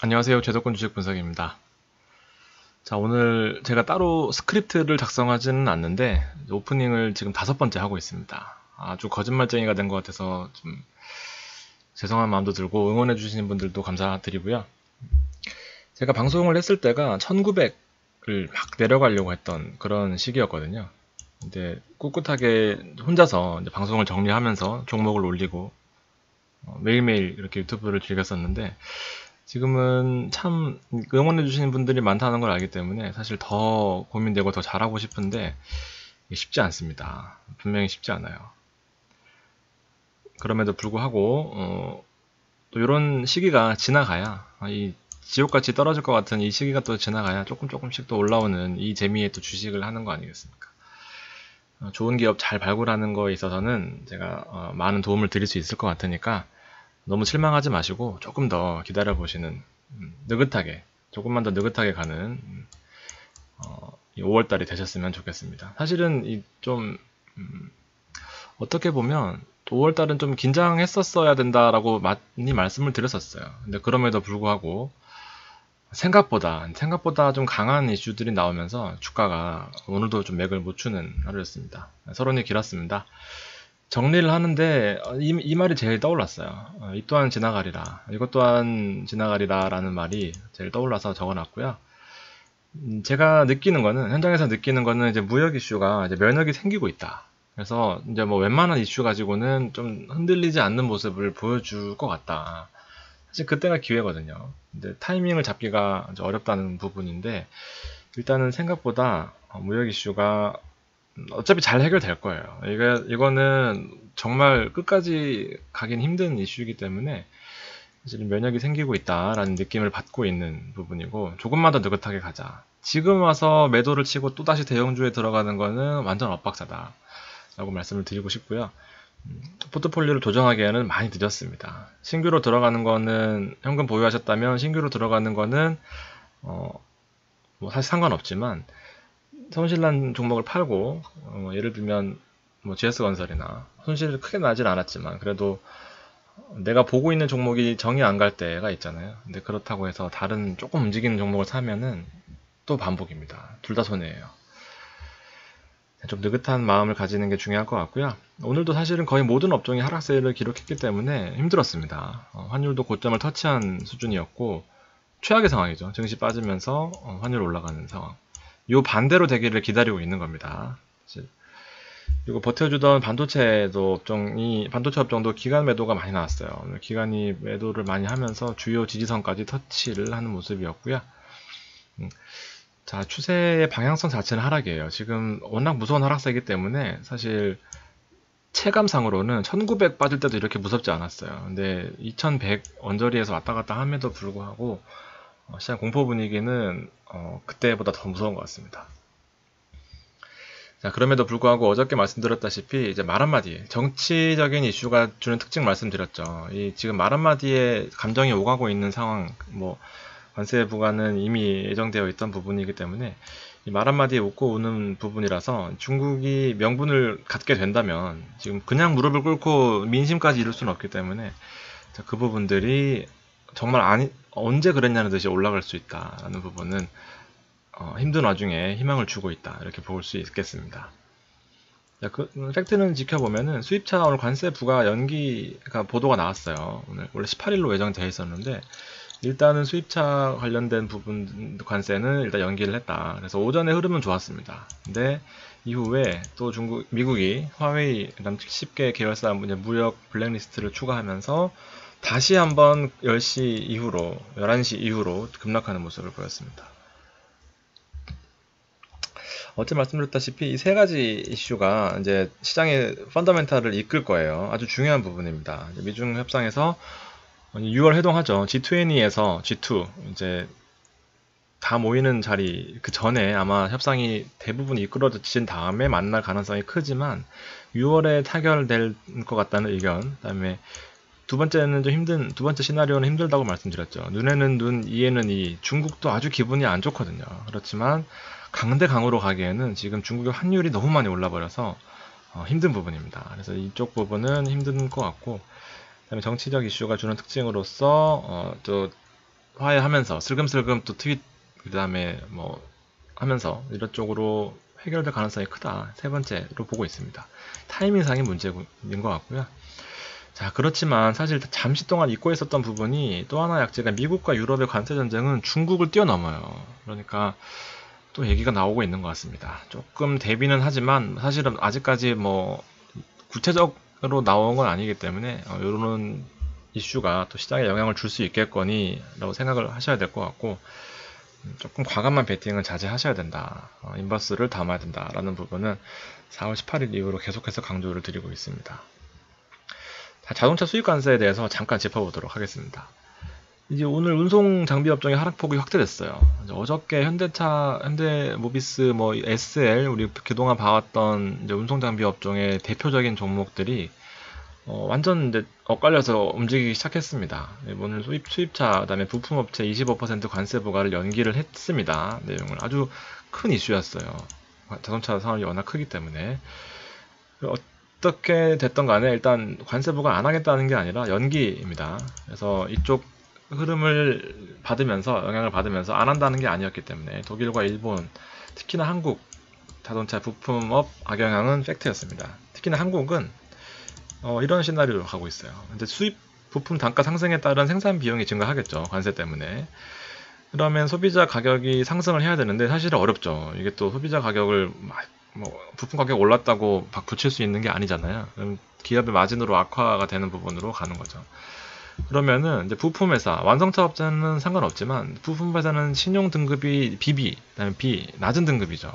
안녕하세요. 제도권 주식 분석입니다. 자, 오늘 제가 따로 스크립트를 작성하지는 않는데 오프닝을 지금 5번째 하고 있습니다. 아주 거짓말쟁이가 된 것 같아서 좀 죄송한 마음도 들고 응원해 주시는 분들도 감사드리고요. 제가 방송을 했을 때가 1900을 막 내려가려고 했던 그런 시기였거든요. 근데 꿋꿋하게 혼자서 이제 방송을 정리하면서 종목을 올리고 매일매일 이렇게 유튜브를 즐겼었는데 지금은 참 응원해 주시는 분들이 많다는 걸 알기 때문에 사실 더 고민되고 더 잘하고 싶은데 이게 쉽지 않습니다. 분명히 쉽지 않아요. 그럼에도 불구하고 또 이런 시기가 지나가야 이 지옥같이 떨어질 것 같은 이 시기가 또 지나가야 조금씩 또 올라오는 이 재미에 또 주식을 하는 거 아니겠습니까? 좋은 기업 잘 발굴하는 거에 있어서는 제가 많은 도움을 드릴 수 있을 것 같으니까 너무 실망하지 마시고 조금 더 기다려 보시는 느긋하게 조금만 더 느긋하게 가는 이 5월달이 되셨으면 좋겠습니다. 사실은 좀 어떻게 보면 5월달은 좀 긴장했었어야 된다라고 많이 말씀을 드렸었어요. 근데 그럼에도 불구하고 생각보다 좀 강한 이슈들이 나오면서 주가가 오늘도 좀 맥을 못 추는 하루였습니다. 서론이 길었습니다. 정리를 하는데 이 말이 제일 떠올랐어요. 이 또한 지나가리라. 이것 또한 지나가리라 라는 말이 제일 떠올라서 적어놨고요. 제가 느끼는 거는 현장에서 느끼는 거는 이제 무역 이슈가 이제 면역이 생기고 있다. 그래서 이제 뭐 웬만한 이슈 가지고는 좀 흔들리지 않는 모습을 보여줄 것 같다. 사실 그때가 기회거든요. 근데 타이밍을 잡기가 이제 어렵다는 부분인데 일단은 생각보다 무역 이슈가 어차피 잘 해결될 거예요. 이거는 정말 끝까지 가긴 힘든 이슈이기 때문에 사실 면역이 생기고 있다라는 느낌을 받고 있는 부분이고 조금만 더 느긋하게 가자. 지금 와서 매도를 치고 또다시 대형주에 들어가는 거는 완전 엇박자다. 라고 말씀을 드리고 싶고요. 포트폴리오를 조정하기에는 많이 늦었습니다. 신규로 들어가는 거는 현금 보유하셨다면 신규로 들어가는 거는 뭐 사실 상관없지만 손실난 종목을 팔고 예를 들면 뭐 GS건설이나 손실이 크게 나진 않았지만 그래도 내가 보고 있는 종목이 정이 안 갈 때가 있잖아요. 근데 그렇다고 해서 다른 조금 움직이는 종목을 사면은 또 반복입니다. 둘 다 손해예요. 좀 느긋한 마음을 가지는 게 중요할 것 같고요. 오늘도 사실은 거의 모든 업종이 하락세를 기록했기 때문에 힘들었습니다. 환율도 고점을 터치한 수준이었고 최악의 상황이죠. 증시 빠지면서 환율 올라가는 상황. 요 반대로 되기를 기다리고 있는 겁니다. 그리고 버텨주던 반도체 업종도 기간 매도가 많이 나왔어요. 기간이 매도를 많이 하면서 주요 지지선까지 터치를 하는 모습이었고요. 자, 추세의 방향성 자체는 하락이에요. 지금 워낙 무서운 하락세이기 때문에 사실 체감상으로는 1900 빠질 때도 이렇게 무섭지 않았어요. 근데 2100 언저리에서 왔다 갔다 함에도 불구하고 시장 공포 분위기는 그때보다 더 무서운 것 같습니다. 자, 그럼에도 불구하고 어저께 말씀드렸다시피 이제 말 한마디 정치적인 이슈가 주는 특징 말씀드렸죠. 지금 말 한마디에 감정이 오가고 있는 상황, 뭐 관세 부과는 이미 예정되어 있던 부분이기 때문에 이 말 한마디에 웃고 우는 부분이라서 중국이 명분을 갖게 된다면 지금 그냥 무릎을 꿇고 민심까지 이룰 수는 없기 때문에 자, 그 부분들이 정말 언제 그랬냐는 듯이 올라갈 수 있다라는 부분은 힘든 와중에 희망을 주고 있다 이렇게 볼 수 있겠습니다. 자, 팩트는 지켜보면은 수입차 오늘 관세 부과 연기가 보도가 나왔어요. 오늘 원래 18일로 예정되어 있었는데 일단은 수입차 관련된 부분 관세는 일단 연기를 했다. 그래서 오전에 흐름은 좋았습니다. 근데 이후에 또 미국이 화웨이 10개 계열사 무역 블랙리스트를 추가하면서 다시 한번 10시 이후로 11시 이후로 급락하는 모습을 보였습니다. 어제 말씀드렸다시피 이 세 가지 이슈가 이제 시장의 펀더멘탈을 이끌 거예요. 아주 중요한 부분입니다. 미중 협상에서 6월 회동하죠. G20에서 G2 이제 다 모이는 자리 그 전에 아마 협상이 대부분 이끌어진 다음에 만날 가능성이 크지만 6월에 타결될 것 같다는 의견. 그다음에 두 번째 시나리오는 힘들다고 말씀드렸죠. 눈에는 눈, 이에는 이. 중국도 아주 기분이 안 좋거든요. 그렇지만 강대강으로 가기에는 지금 중국의 환율이 너무 많이 올라버려서 힘든 부분입니다. 그래서 이쪽 부분은 힘든 것 같고, 그다음에 정치적 이슈가 주는 특징으로서 또 화해하면서 슬금슬금 또 트윗 그 다음에 뭐 하면서 이런 쪽으로 해결될 가능성이 크다. 세 번째로 보고 있습니다. 타이밍상의 문제인 것 같고요. 자, 그렇지만 사실 잠시 동안 잊고 있었던 부분이 또 하나 약재가 미국과 유럽의 관세 전쟁은 중국을 뛰어넘어요. 그러니까 또 얘기가 나오고 있는 것 같습니다. 조금 대비는 하지만 사실은 아직까지 뭐 구체적으로 나온 건 아니기 때문에 이런 이슈가 또 시장에 영향을 줄 수 있겠거니 라고 생각을 하셔야 될 것 같고, 조금 과감한 베팅은 자제하셔야 된다. 인버스를 담아야 된다라는 부분은 4월 18일 이후로 계속해서 강조를 드리고 있습니다. 자동차 수입 관세에 대해서 잠깐 짚어보도록 하겠습니다. 이제 오늘 운송 장비 업종의 하락폭이 확대됐어요. 어저께 현대차, 현대모비스, 뭐 SL, 우리 그동안 봐왔던 이제 운송 장비 업종의 대표적인 종목들이 완전 이제 엇갈려서 움직이기 시작했습니다. 오늘 수입차, 그다음에 부품업체 25% 관세 부과를 연기를 했습니다. 내용은 아주 큰 이슈였어요. 자동차 산업이 워낙 크기 때문에. 어떻게 됐던 간에 일단 관세 부과 안 하겠다는 게 아니라 연기입니다. 그래서 이쪽 흐름을 받으면서, 영향을 받으면서 안 한다는 게 아니었기 때문에 독일과 일본, 특히나 한국 자동차 부품업 악영향은 팩트였습니다. 특히나 한국은 이런 시나리오로 가고 있어요. 이제 수입 부품 단가 상승에 따른 생산 비용이 증가하겠죠. 관세 때문에. 그러면 소비자 가격이 상승을 해야 되는데 사실은 어렵죠. 이게 또 소비자 가격을 부품 가격 올랐다고 막 붙일 수 있는 게 아니잖아요. 그럼 기업의 마진으로 악화가 되는 부분으로 가는 거죠. 그러면은 이제 부품회사, 완성차 업체는 상관없지만 부품회사는 신용 등급이 BB, 그다음에 B, 낮은 등급이죠.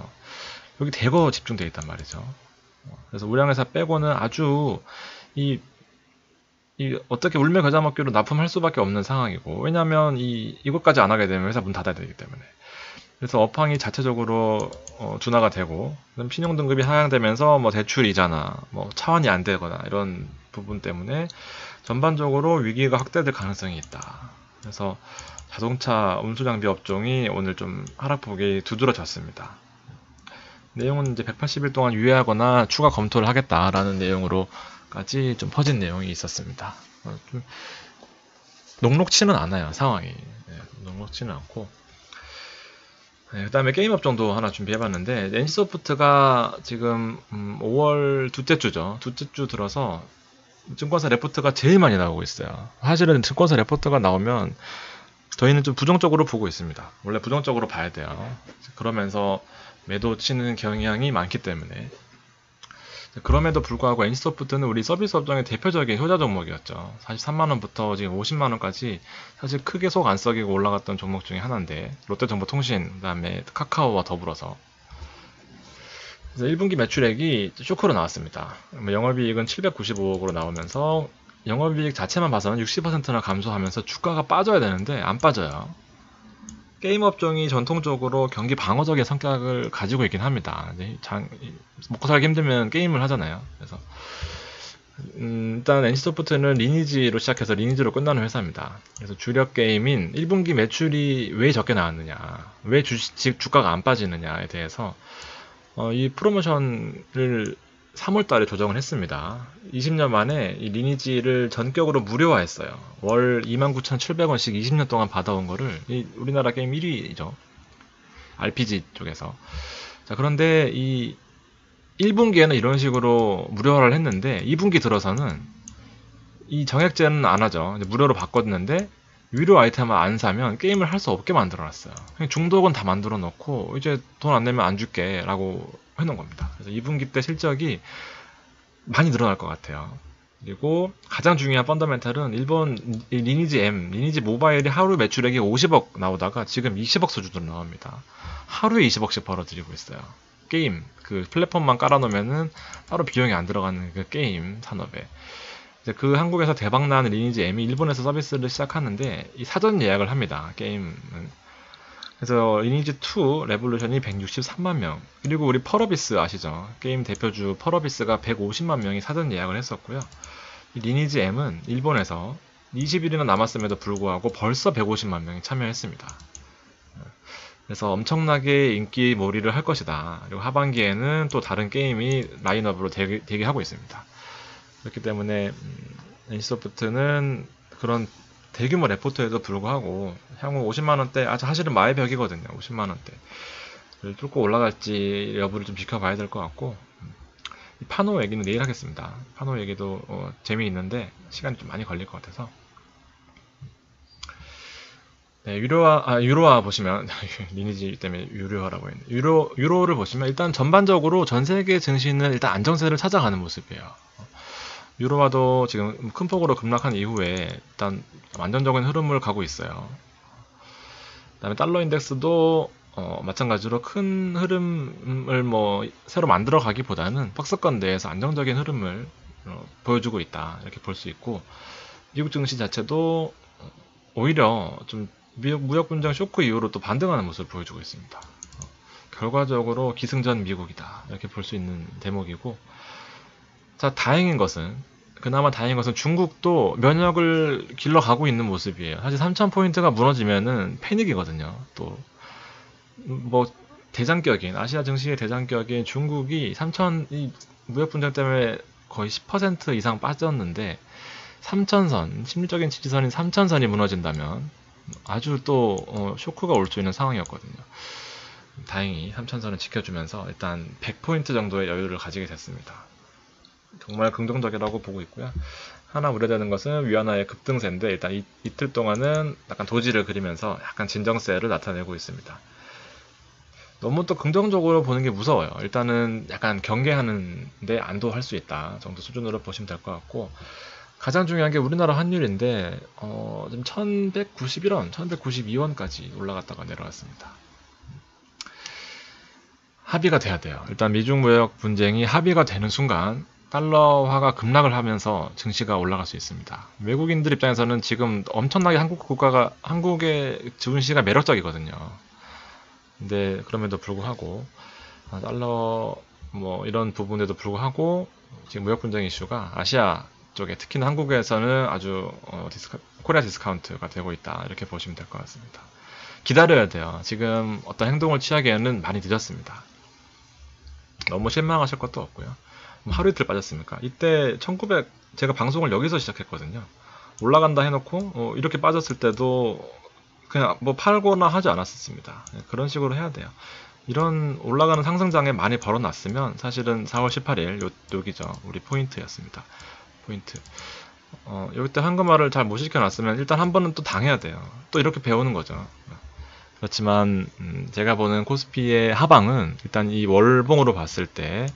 여기 대거 집중되어 있단 말이죠. 그래서 우량회사 빼고는 아주 이 어떻게 울며 겨자 먹기로 납품할 수밖에 없는 상황이고, 왜냐하면 이것까지 안 하게 되면 회사 문 닫아야 되기 때문에. 그래서 업황이 자체적으로 둔화가 되고, 그럼 신용 등급이 하향되면서 뭐 대출 이자나 뭐 차환이 안 되거나 이런 부분 때문에 전반적으로 위기가 확대될 가능성이 있다. 그래서 자동차 운수장비 업종이 오늘 좀 하락폭이 두드러졌습니다. 내용은 이제 180일 동안 유예하거나 추가 검토를 하겠다라는 내용으로까지 좀 퍼진 내용이 있었습니다. 좀 녹록치는 않아요, 상황이. 네, 녹록치는 않고. 네, 그 다음에 게임 업종도 하나 준비해봤는데, NC소프트가 지금 5월 둘째 주죠. 둘째 주 들어서 증권사 레포트가 제일 많이 나오고 있어요. 사실은 증권사 레포트가 나오면 저희는 좀 부정적으로 보고 있습니다. 원래 부정적으로 봐야 돼요. 그러면서 매도 치는 경향이 많기 때문에. 그럼에도 불구하고 NC소프트는 우리 서비스 업종의 대표적인 효자 종목이었죠. 43만원부터 지금 50만원까지 사실 크게 속 안 썩이고 올라갔던 종목 중에 하나인데, 롯데정보통신, 그 다음에 카카오와 더불어서. 그래서 1분기 매출액이 쇼크로 나왔습니다. 영업이익은 795억으로 나오면서 영업이익 자체만 봐서는 60%나 감소하면서 주가가 빠져야 되는데 안 빠져요. 게임 업종이 전통적으로 경기 방어적인 성격을 가지고 있긴 합니다. 먹고 살기 힘들면 게임을 하잖아요. 그래서 일단 NC소프트는 리니지로 시작해서 리니지로 끝나는 회사입니다. 그래서 주력 게임인 1분기 매출이 왜 적게 나왔느냐, 왜 주가가 안 빠지느냐에 대해서 이 프로모션을 3월달에 조정을 했습니다. 20년 만에 이 리니지를 전격으로 무료화했어요. 월 29,700원씩 20년 동안 받아온 거를, 우리나라 게임 1위죠. RPG 쪽에서. 자, 그런데 이 1분기에는 이런 식으로 무료화를 했는데 2분기 들어서는 이 정액제는 안 하죠. 이제 무료로 바꿨는데 유료 아이템을 안 사면 게임을 할 수 없게 만들어놨어요. 중독은 다 만들어 놓고 이제 돈 안 내면 안 줄게 라고 해놓은 겁니다. 그래서 2분기 때 실적이 많이 늘어날 것 같아요. 그리고 가장 중요한 펀더멘탈은 일본 리니지 M, 리니지 모바일이 하루 매출액이 50억 나오다가 지금 20억 수준으로 나옵니다. 하루에 20억씩 벌어들이고 있어요. 게임, 그 플랫폼만 깔아놓으면은 따로 비용이 안 들어가는 그 게임 산업에. 이제 그 한국에서 대박난 리니지 M이 일본에서 서비스를 시작하는데 이 사전 예약을 합니다. 게임은. 그래서 리니지 2 레볼루션이 163만 명, 그리고 우리 펄어비스 아시죠? 게임 대표주 펄어비스가 150만 명이 사전 예약을 했었고요. 이 리니지 M은 일본에서 20일이나 남았음에도 불구하고 벌써 150만 명이 참여했습니다. 그래서 엄청나게 인기 몰이를 할 것이다. 그리고 하반기에는 또 다른 게임이 라인업으로 대기하고 있습니다. 그렇기 때문에 NC소프트는 그런 대규모 레포트에도 불구하고 향후 50만원대, 아직 사실은 마의 벽이거든요. 50만원대를 뚫고 올라갈지 여부를 좀 지켜봐야 될 것 같고, 파노 얘기는 내일 하겠습니다. 파노 얘기도 재미있는데 시간이 좀 많이 걸릴 것 같아서. 네, 유로화 보시면 리니지 때문에 유료화라고 했네. 유로를 보시면 일단 전반적으로 전 세계 증시는 일단 안정세를 찾아가는 모습이에요. 유로화도 지금 큰 폭으로 급락한 이후에 일단 안정적인 흐름을 가고 있어요. 그다음에 달러 인덱스도 마찬가지로 큰 흐름을 새로 만들어 가기보다는 박스권 내에서 안정적인 흐름을 보여주고 있다, 이렇게 볼 수 있고, 미국 증시 자체도 오히려 좀 무역 분쟁 쇼크 이후로 또 반등하는 모습을 보여주고 있습니다. 결과적으로 기승전 미국이다, 이렇게 볼 수 있는 대목이고, 자, 그나마 다행인 것은 중국도 면역을 길러가고 있는 모습이에요. 사실 3,000포인트가 무너지면은 패닉이거든요. 또 대장격인 아시아 증시의 대장격인 중국이 이 무역 분쟁 때문에 거의 10% 이상 빠졌는데, 3,000선, 심리적인 지지선인 3,000선이 무너진다면 아주 또 쇼크가 올 수 있는 상황이었거든요. 다행히 3,000선을 지켜주면서 일단 100포인트 정도의 여유를 가지게 됐습니다. 정말 긍정적이라고 보고 있고요. 하나 우려되는 것은 위안화의 급등세인데, 일단 이틀 동안은 약간 도지를 그리면서 약간 진정세를 나타내고 있습니다. 너무 또 긍정적으로 보는 게 무서워요. 일단은 약간 경계하는데 안도할 수 있다 정도 수준으로 보시면 될 것 같고, 가장 중요한 게 우리나라 환율인데 지금 1191원, 1192원까지 올라갔다가 내려왔습니다. 합의가 돼야 돼요. 일단 미중 무역 분쟁이 합의가 되는 순간 달러화가 급락을 하면서 증시가 올라갈 수 있습니다. 외국인들 입장에서는 지금 엄청나게 한국의 증시가 매력적이거든요. 근데 그럼에도 불구하고 달러 이런 부분에도 불구하고 지금 무역 분쟁 이슈가 아시아 쪽에, 특히나 한국에서는 아주 코리아 디스카운트가 되고 있다, 이렇게 보시면 될 것 같습니다. 기다려야 돼요. 지금 어떤 행동을 취하기에는 많이 늦었습니다. 너무 실망하실 것도 없고요. 하루 이틀 빠졌습니까? 이때 제가 방송을 여기서 시작했거든요. 올라간다 해놓고 이렇게 빠졌을 때도 그냥 팔거나 하지 않았습니다. 그런 식으로 해야 돼요. 이런 올라가는 상승장에 많이 벌어놨으면 사실은 4월 18일 여기죠. 우리 포인트였습니다. 포인트. 여기 때 한금화를 잘 못 시켜놨으면 일단 한 번은 또 당해야 돼요. 또 이렇게 배우는 거죠. 그렇지만 제가 보는 코스피의 하방은 일단 이 월봉으로 봤을 때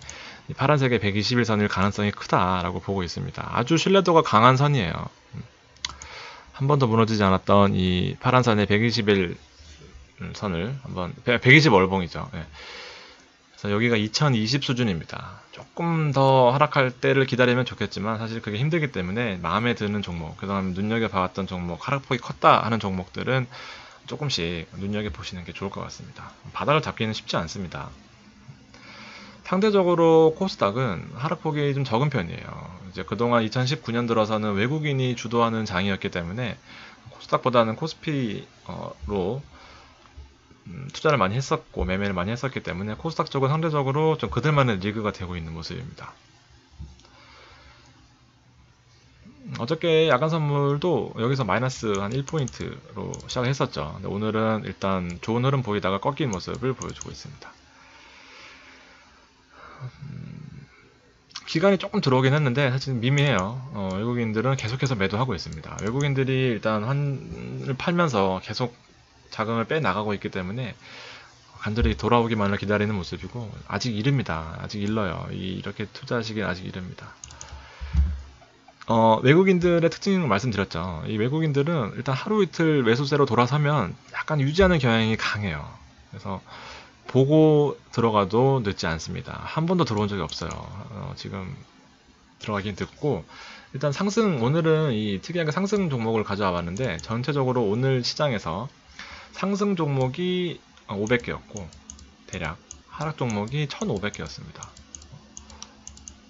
파란색의 121선일 가능성이 크다라고 보고 있습니다. 아주 신뢰도가 강한 선이에요. 한 번도 무너지지 않았던 이 파란선의 121선을 120 월봉이죠. 네. 그래서 여기가 2020 수준입니다. 조금 더 하락할 때를 기다리면 좋겠지만 사실 그게 힘들기 때문에 마음에 드는 종목, 그다음에 눈여겨봐왔던 종목, 하락폭이 컸다 하는 종목들은 조금씩 눈여겨보시는 게 좋을 것 같습니다. 바닥을 잡기는 쉽지 않습니다. 상대적으로 코스닥은 하락폭이 좀 적은 편이에요. 이제 그동안 2019년 들어서는 외국인이 주도하는 장이었기 때문에 코스닥보다는 코스피로 투자를 많이 했었고 매매를 많이 했었기 때문에 코스닥 쪽은 상대적으로 좀 그들만의 리그가 되고 있는 모습입니다. 어저께 야간 선물도 여기서 마이너스 한 1포인트로 시작을 했었죠. 근데 오늘은 일단 좋은 흐름 보이다가 꺾인 모습을 보여주고 있습니다. 기간이 조금 들어오긴 했는데 사실 미미해요. 외국인들은 계속해서 매도하고 있습니다. 외국인들이 일단 환을 팔면서 계속 자금을 빼나가고 있기 때문에 간절히 돌아오기만을 기다리는 모습이고, 아직 이릅니다. 아직 일러요. 이렇게 투자하시기엔 아직 이릅니다. 외국인들의 특징을 말씀드렸죠. 이 외국인들은 일단 하루 이틀 매수세로 돌아서면 약간 유지하는 경향이 강해요. 그래서 보고 들어가도 늦지 않습니다. 한 번도 들어온 적이 없어요. 지금 들어가긴 늦고, 일단 오늘은 이 특이하게 상승 종목을 가져와 봤는데, 전체적으로 오늘 시장에서 상승 종목이 500개였고 대략 하락 종목이 1500개였습니다.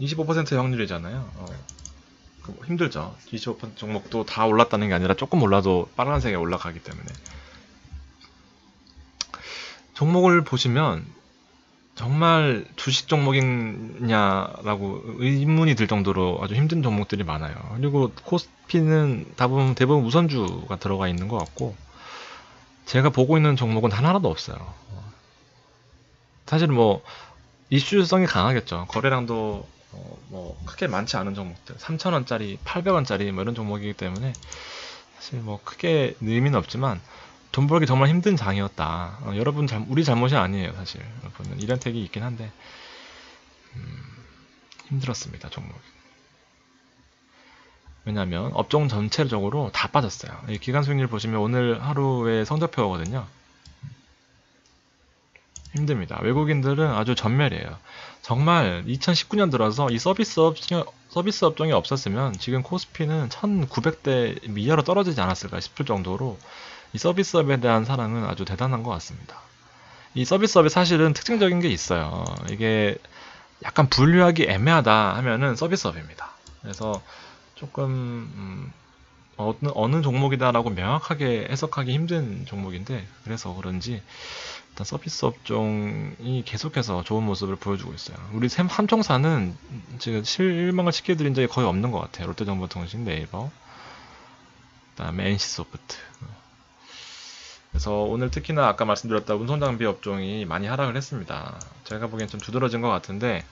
25% 확률이잖아요. 힘들죠. 25% 종목도 다 올랐다는 게 아니라 조금 올라도 빨간색에 올라가기 때문에. 종목을 보시면 정말 주식 종목이냐라고 의문이 들 정도로 아주 힘든 종목들이 많아요. 그리고 코스피는 대부분 우선주가 들어가 있는 것 같고, 제가 보고 있는 종목은 단 하나도 없어요. 사실 뭐 이슈성이 강하겠죠. 거래량도 뭐 크게 많지 않은 종목들, 3,000원짜리, 800원짜리 뭐 이런 종목이기 때문에 사실 뭐 크게 의미는 없지만 돈 벌기 정말 힘든 장이었다. 여러분 우리 잘못이 아니에요. 사실 여러분은 이런택이 있긴 한데 힘들었습니다. 종목이. 왜냐하면 업종 전체적으로 다 빠졌어요. 이 기간 수익률 보시면 오늘 하루의 성적표거든요. 힘듭니다. 외국인들은 아주 전멸이에요. 정말 2019년 들어서 이 서비스 업종이 없었으면 지금 코스피는 1900대 미하로 떨어지지 않았을까 싶을 정도로 이 서비스업에 대한 사랑은 아주 대단한 것 같습니다. 이 서비스업에 사실은 특징적인 게 있어요. 이게 약간 분류하기 애매하다 하면은 서비스업입니다. 그래서 조금 어느 종목이다라고 명확하게 해석하기 힘든 종목인데, 그래서 그런지 일단 서비스 업종이 계속해서 좋은 모습을 보여주고 있어요. 우리 삼총사는 지금 실망을 시켜드린 적이 거의 없는 것 같아요. 롯데정보통신, 네이버, 그다음에 NC소프트. 그래서 오늘 특히나 아까 말씀드렸던 운송장비 업종이 많이 하락을 했습니다. 제가 보기엔 좀 두드러진 것 같은데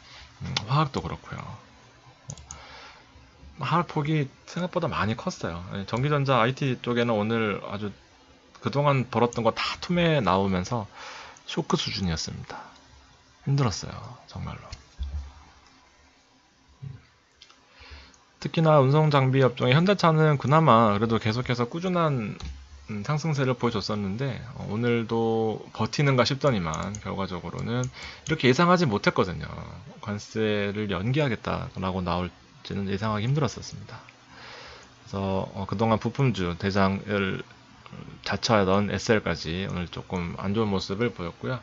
화학도 그렇고요. 하락폭이 생각보다 많이 컸어요. 전기전자 IT 쪽에는 오늘 아주 그동안 벌었던 거 다 투매에 나오면서 쇼크 수준이었습니다. 힘들었어요. 정말로. 특히나 운송장비 업종의 현대차는 그나마 그래도 계속해서 꾸준한 상승세를 보여줬었는데 오늘도 버티는가 싶더니만 결과적으로는 이렇게 예상하지 못했거든요. 관세를 연기하겠다라고 나올지는 예상하기 힘들었었습니다. 그래서 그동안 부품주 대장을 자처하던 SL까지 오늘 조금 안 좋은 모습을 보였고요.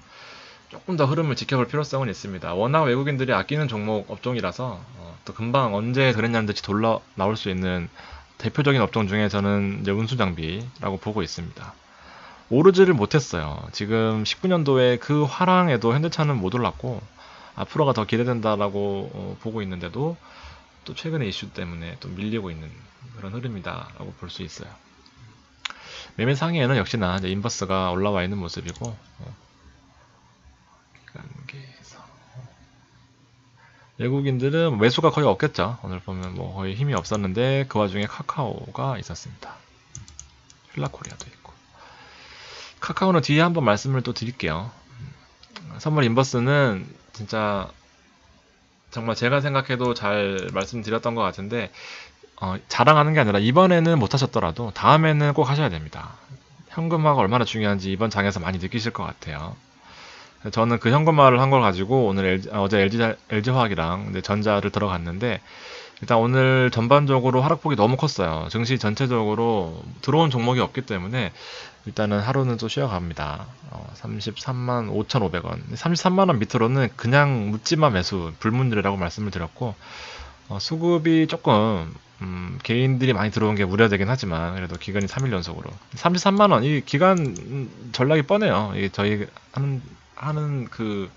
조금 더 흐름을 지켜볼 필요성은 있습니다. 워낙 외국인들이 아끼는 종목 업종이라서 또 금방 언제 그랬냐는 듯이 돌아 나올 수 있는 대표적인 업종 중에 저는 이제 운수장비라고 보고 있습니다. 오르지를 못했어요. 지금 19년도에 그 화랑에도 현대차는 못 올랐고 앞으로가 더 기대된다라고 보고 있는데도 또 최근의 이슈 때문에 또 밀리고 있는 그런 흐름이다라고 볼 수 있어요. 매매 상위에는 역시나 이제 인버스가 올라와 있는 모습이고 단계에서 외국인들은 매수가 거의 없겠죠. 오늘 보면 뭐 거의 힘이 없었는데 그 와중에 카카오가 있었습니다. 힐라코리아도 있고. 카카오는 뒤에 한번 말씀을 또 드릴게요. 선물 인버스는 진짜 정말 제가 생각해도 잘 말씀드렸던 것 같은데 자랑하는 게 아니라 이번에는 못하셨더라도 다음에는 꼭 하셔야 됩니다. 현금화가 얼마나 중요한지 이번 장에서 많이 느끼실 것 같아요. 저는 그 현금화를 한 걸 가지고 오늘 어제 LG화학이랑 전자를 들어갔는데 일단 오늘 전반적으로 하락폭이 너무 컸어요. 증시 전체적으로 들어온 종목이 없기 때문에 일단은 하루는 또 쉬어갑니다. 33만 5,500원. 33만원 밑으로는 그냥 묻지마 매수, 불문율이라고 말씀을 드렸고 수급이 조금 개인들이 많이 들어온 게 우려되긴 하지만 그래도 기간이 3일 연속으로 33만원, 이 기간 전략이 뻔해요. 이게 저희 하는 그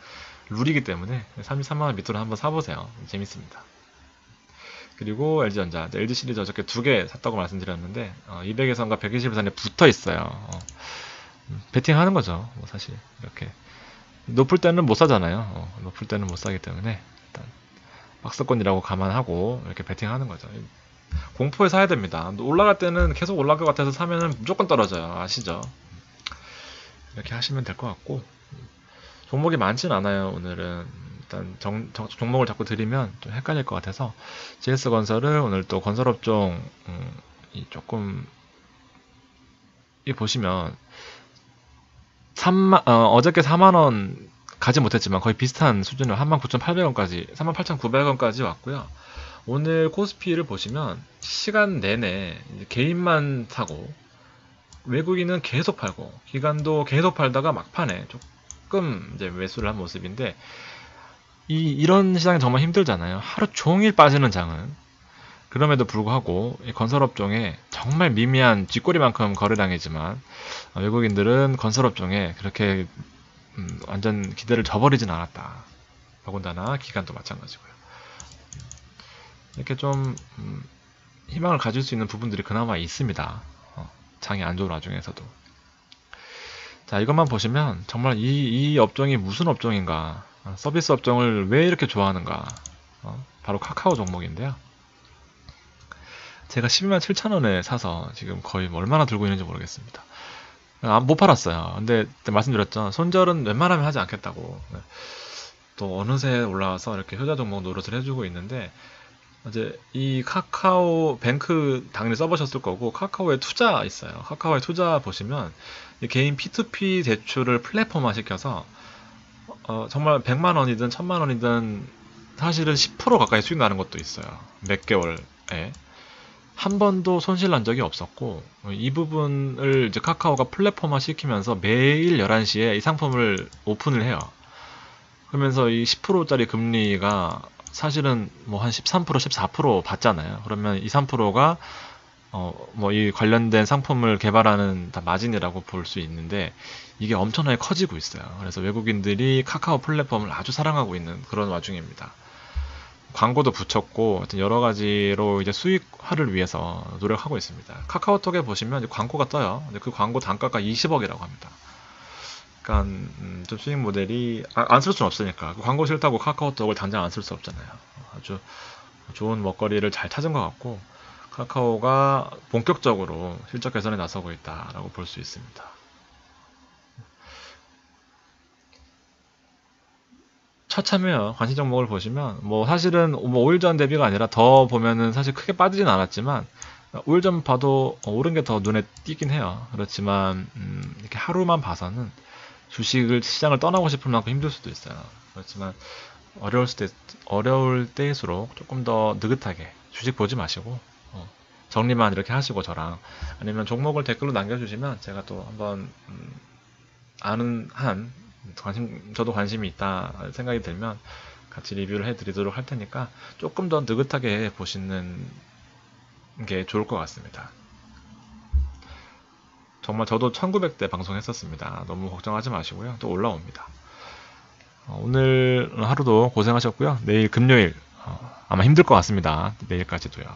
룰이기 때문에 33만원 밑으로 한번 사보세요. 재밌습니다. 그리고 LG전자, LG 시리즈 어저께 2개 샀다고 말씀드렸는데 200에선과 120에선에 붙어 있어요. 베팅 하는 거죠. 뭐 사실 이렇게 높을 때는 못 사잖아요. 높을 때는 못 사기 때문에 일단 박스권이라고 감안하고 이렇게 베팅 하는 거죠. 공포에 사야 됩니다. 올라갈 때는 계속 올라갈 것 같아서 사면은 무조건 떨어져요. 아시죠? 이렇게 하시면 될 것 같고 종목이 많진 않아요. 오늘은 일단 종목을 자꾸 드리면 좀 헷갈릴 것 같아서 GS건설을 오늘 또 건설업종 조금 이 보시면 어저께 4만원 가지 못했지만 거의 비슷한 수준으로 39,800원까지 38,900원까지 왔고요. 오늘 코스피를 보시면 시간 내내 개인만 사고 외국인은 계속 팔고 기관도 계속 팔다가 막판에 조금 이제 매수를 한 모습인데 이런 시장이 정말 힘들잖아요. 하루 종일 빠지는 장은. 그럼에도 불구하고 이 건설업종에 정말 미미한 쥐꼬리만큼 거래량이지만 외국인들은 건설업종에 그렇게 완전 기대를 저버리진 않았다. 더군다나 기간도 마찬가지고요. 이렇게 좀 희망을 가질 수 있는 부분들이 그나마 있습니다. 장이 안 좋은 와중에서도. 자, 이것만 보시면 정말 이 업종이 무슨 업종인가, 서비스 업종을 왜 이렇게 좋아하는가, 바로 카카오 종목인데요. 제가 127,000원에 사서 지금 거의 얼마나 들고 있는지 모르겠습니다. 못 팔았어요. 근데 말씀드렸죠. 손절은 웬만하면 하지 않겠다고. 또 어느새 올라와서 이렇게 효자 종목 노릇을 해주고 있는데, 이제 이 카카오 뱅크 당연히 써보셨을 거고, 카카오에 투자 있어요. 카카오에 투자 보시면 개인 P2P 대출을 플랫폼화 시켜서 정말 100만 원이든 1000만 원이든 사실은 10% 가까이 수익 나는 것도 있어요. 몇 개월에. 한 번도 손실 난 적이 없었고, 이 부분을 이제 카카오가 플랫폼화 시키면서 매일 11시에 이 상품을 오픈을 해요. 그러면서 이 10%짜리 금리가 사실은 뭐 한 13%, 14% 받잖아요. 그러면 이 3%가 뭐 이 관련된 상품을 개발하는 다 마진이라고 볼 수 있는데, 이게 엄청나게 커지고 있어요. 그래서 외국인들이 카카오 플랫폼을 아주 사랑하고 있는 그런 와중입니다. 광고도 붙였고, 여러 가지로 이제 수익화를 위해서 노력하고 있습니다. 카카오톡에 보시면 광고가 떠요. 근데 그 광고 단가가 20억이라고 합니다. 그러니까 좀 수익 모델이 안 쓸 수는 없으니까, 광고 싫다고 카카오톡을 당장 안 쓸 수 없잖아요. 아주 좋은 먹거리를 잘 찾은 것 같고, 카카오가 본격적으로 실적 개선에 나서고 있다라고 볼 수 있습니다. 처참해요. 관심 종목을 보시면 뭐 사실은 뭐 5일 전 대비가 아니라 더 보면은 사실 크게 빠지진 않았지만, 5일 전 봐도 오른 게 더 눈에 띄긴 해요. 그렇지만 이렇게 하루만 봐서는 주식을 시장을 떠나고 싶을 만큼 힘들 수도 있어요. 그렇지만 어려울 때일수록 조금 더 느긋하게 주식 보지 마시고 정리만 이렇게 하시고, 저랑 아니면 종목을 댓글로 남겨주시면 제가 또 한번 아는 한 저도 관심이 있다 생각이 들면 같이 리뷰를 해드리도록 할 테니까 조금 더 느긋하게 보시는 게 좋을 것 같습니다. 정말 저도 1900대 방송했었습니다. 너무 걱정하지 마시고요. 또 올라옵니다. 오늘 하루도 고생하셨고요. 내일 금요일 아마 힘들 것 같습니다. 내일까지도요.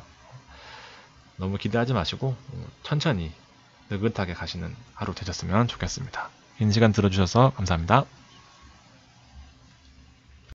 너무 기대하지 마시고 천천히 느긋하게 가시는 하루 되셨으면 좋겠습니다. 긴 시간 들어주셔서 감사합니다.